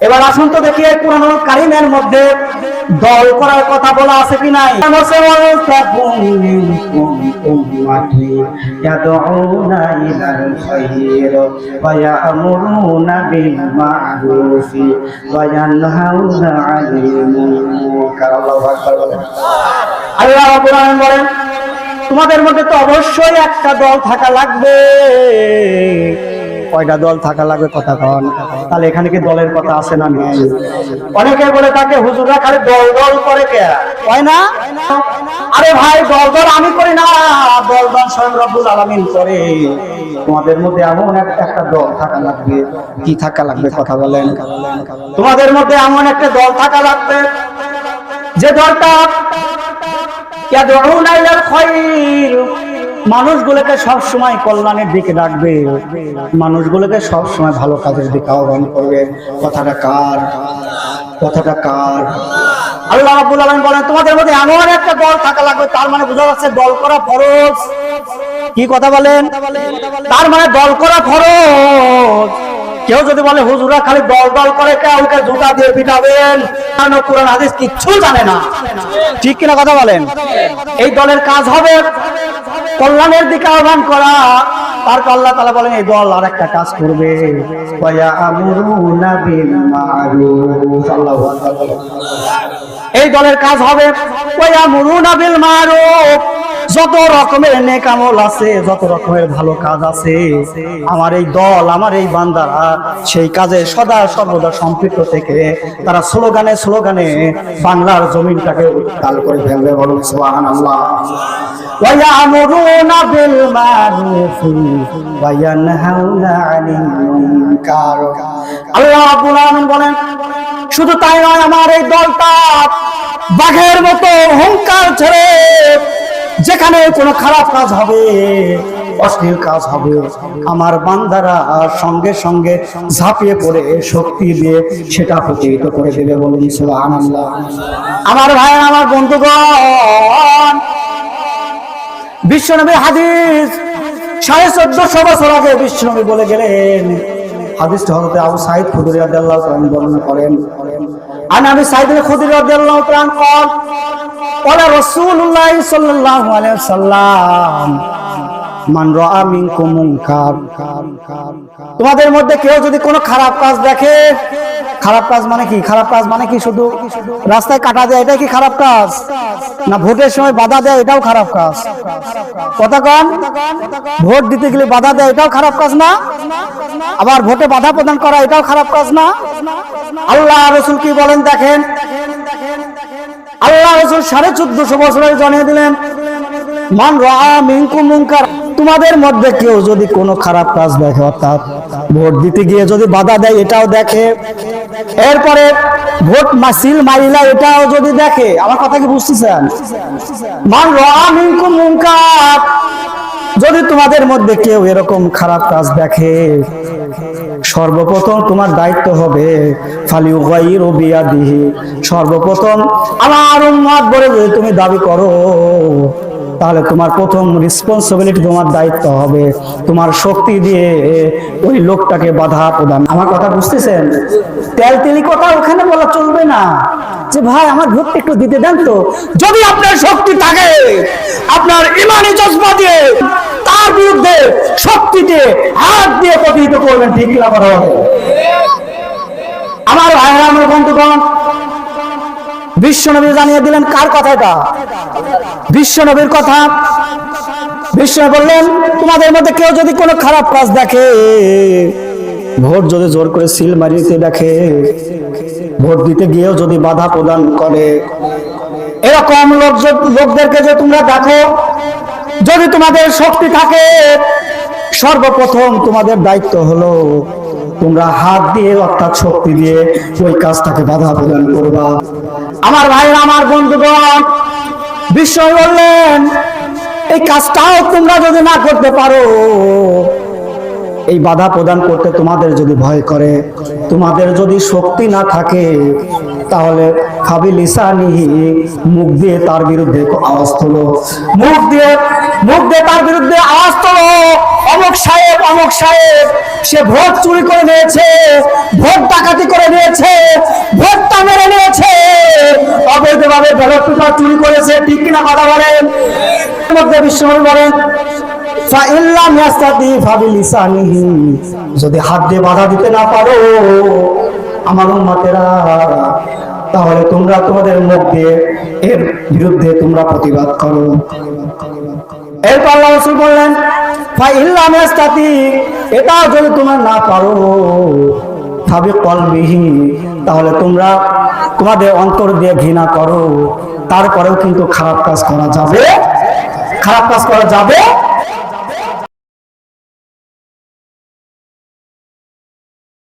এবার আসুন তো দেখি এই পুরানো কারিমের মধ্যে দল করার কথা বলা আছে কি নাই? আল্লাহ রাব্বুল আলামিন বলেন তোমাদের মধ্যে তো অবশ্যই একটা দল থাকা লাগবে। কয়টা দল থাকা লাগবে কথা কন? তাহলে এখানে কি দলের কথা আছে না নেই? অনেকে বলে তাকে হুজুররা খালি দল দল করে কে হয় না? আরে ভাই দল দল আমি করি না, দল দল স্বয়ং রব্বুল আলামিন করে। তোমাদের মধ্যে এমন একটা দল থাকা লাগবে। কি থাকা লাগবে কথা বলেন? তোমাদের মধ্যে এমন একটা দল থাকা লাগবে যে দলটা ইয়াদউনা ইলাল খায়র, মানুষগুলোকে সব সময় কল্যাণের দিকে ডাকবে, মানুষগুলোকে সব সময় ভালো কাজের দিকে আহ্বান করবে। কথাটা কার? কথাটা কার? আল্লাহ রাব্বুল আলামিন বলেন তোমাদের মধ্যে এমন একটা দল থাকা লাগবে। তার মানে বোঝা যাচ্ছে দল করা ফরজ। কি কথা বলেন? তার মানে দল করা ফরজ। কেউ যদি বলে হুজুরা খালি দল দল করে, কাউকে জুতা দিয়ে পিটাবেন, কারণ কোরআন হাদিস কিচ্ছু জানে না, ঠিক কিনা কথা বলেন? এই দলের কাজ হবে কল্যাণের দিকে আহ্বান করা। তারপর আল্লাহ তাআলা বলেন এই দল আর একটা কাজ করবে, ওয়ায়ামুরুনা বিল মারুফ। আল্লাহু আকবার। এই দলের কাজ হবে ওয়ায়ামুরুনা বিল মারুফ। যত রকমের নেক আমল আছে, যত রকমের ভালো কাজ আছে, আমার এই দল, আমার এই বান্দারা সেই কাজে সদা সর্বদা সম্পৃক্ত থেকে তারা স্লোগানে স্লোগানে বাংলার জমিনটাকে উত্তাল করে ফেলবে। বলুন সুবহানাল্লাহ। وَيَأْمُرُونَ بِالْمَعْرُوفِ وَيَنْهَوْنَ عَنِ الْمُنكَرِ। আল্লাহ রাব্বুল আলামিন বলেন শুধু তাই নয়, আমার এই দলটা বাঘের মতো হুঙ্কার ছেড়ে যেখানে কোনো খারাপ কাজ হবে, অশ্লীল কাজ হবে, আমার বান্দারা সঙ্গে সঙ্গে ঝাঁপিয়ে পড়ে শক্তি দিয়ে সেটা প্রতিহত করে দেবে। বলুন সুবহানাল্লাহ। আমার ভাই, আমার বন্ধুগণ, বিশ্বনবী হাদিস 1450 বছর আগে বিশ্বনবী বলে গেলেন। হাদিসটি হযরত আবু সাঈদ খুদরী রাদিয়াল্লাহু তাআলা বর্ণনা করেন। আন আবি সাঈদ খুদরী রাদিয়াল্লাহু তাআলা قال قال رسول الله صلى الله عليه وسلم মান রাআ মিনকুম মুনকার। তোমাদের মধ্যে কেউ যদি কোনো খারাপ কাজ দেখে, খারাপ কাজ মানে কি? খারাপ কাজ মানে কি? শুধু রাস্তায় কাটা দেয় এটাই কি খারাপ কাজ? না ভোটের সময় বাধা দেয় এটাও খারাপ কাজ? কথা কন? ভোট দিতে গেলে বাধা দেয় এটাও খারাপ কাজ না? আবার ভোটে বাধা প্রদান করা এটাও খারাপ কাজ না? আল্লাহ রাসূল কি বলেন দেখেন। আল্লাহ রাসূল 1450 বছর আগে জানিয়ে দিলেন মান রাআ মিনকুম মুনকার। তোমাদের মধ্যে কেউ যদি কোনো খারাপ কাজ দেখে, অর্থাৎ ভোট দিতে গিয়ে যদি বাধা দেয় এটাও দেখে, এরপরে ভোট মাসিল মাইলা এটাও যদি দেখে, আমার কথা কি বুঝতেছেন? মান রাআ মিনকুম মুনকার, যদি তোমাদের মধ্যে কেউ এরকম খারাপ কাজ দেখে, সর্বপ্রথম তোমার দায়িত্ব হবে ফালিউগাইরু বিয়াদিহি। সর্বপ্রথম আমার উম্মত বলে যদি তুমি দাবি করো, তাহলে তোমার প্রথম রেসপন্সিবিলিটি, তোমার দায়িত্ব হবে তোমার শক্তি দিয়ে ওই লোকটাকে বাধা প্রদান। আমার কথা বুঝতেছেন? তেলতেলি কথা ওখানে বলা চলবে না যে ভাই আমার ভোটটা একটু দিতে দেন তো। যদি আপনার শক্তি থাকে, আপনার ইমানি জজবা দিয়ে তার বিরুদ্ধে শক্তিতে হাত দিয়ে প্রতিহিত করবেন, ঠিক না? করা হবে। আমার ভাইরা, আমার বন্ধুগণ, বিশ্বনবী জানিয়ে দিলেন কার কথা? এটা বিশ্বনবীর কথা। বিশ্বনবী বললেন তোমাদের মধ্যে কেউ যদি কোনো খারাপ কাজ দেখে, ভোট যদি জোর করে সিল মারিতে দেখে, ভোট দিতে গিয়েও যদি বাধা প্রদান করে, এরকম লোকদেরকে যে তোমরা দেখো, যদি তোমাদের শক্তি থাকে, সর্বপ্রথম তোমাদের দায়িত্ব হলো তোমরা হাত দিয়ে, অর্থাৎ শক্তি দিয়ে ওই কাজটাকে বাধা প্রদান করবা। আমার ভাইরা, আমার বন্ধুগণ, বিশ্বনবী বললেন এই কাজটাও তোমরা যদি না করতে পারো, এই বাধা প্রদান করতে তোমাদের যদি ভয় করে, তোমাদের যদি শক্তি না থাকে, তাহলে খাবি লিসানিহি, মুখ দিয়ে তার বিরুদ্ধে আওয়াজ তোলো। মুখ দিয়ে তার বিরুদ্ধে আওয়াজ তোলো, অমুক সাহেব সে ভোট চুরি করে নিয়েছে, ভোট ডাকাতি করে নিয়েছে, তোমার চুরি করেছে, ঠিক কিনা কথা বলেন? মধ্যে বিশ্বনবী বলেন ফাইল্লাম ইয়াস্তাতি ফাবিলিসানিহি, যদি হাত দিয়ে বাধা দিতে না পারো আমার উম্মতেরা, তাহলে তোমরা তোমাদের মুখ দিয়ে এর বিরুদ্ধে তোমরা প্রতিবাদ করো। এরপর আল্লাহ রাসূল বললেন ফাইল্লাম ইয়াস্তাতি, এটা যদি তোমরা না পারো ফাবিকলবিহি, তাহলে তোমরা তোমাদের অন্তর দিয়ে ঘৃণা করো। তারপরেও কিন্তু খারাপ কাজ করা যাবে, খারাপ কাজ করা যাবে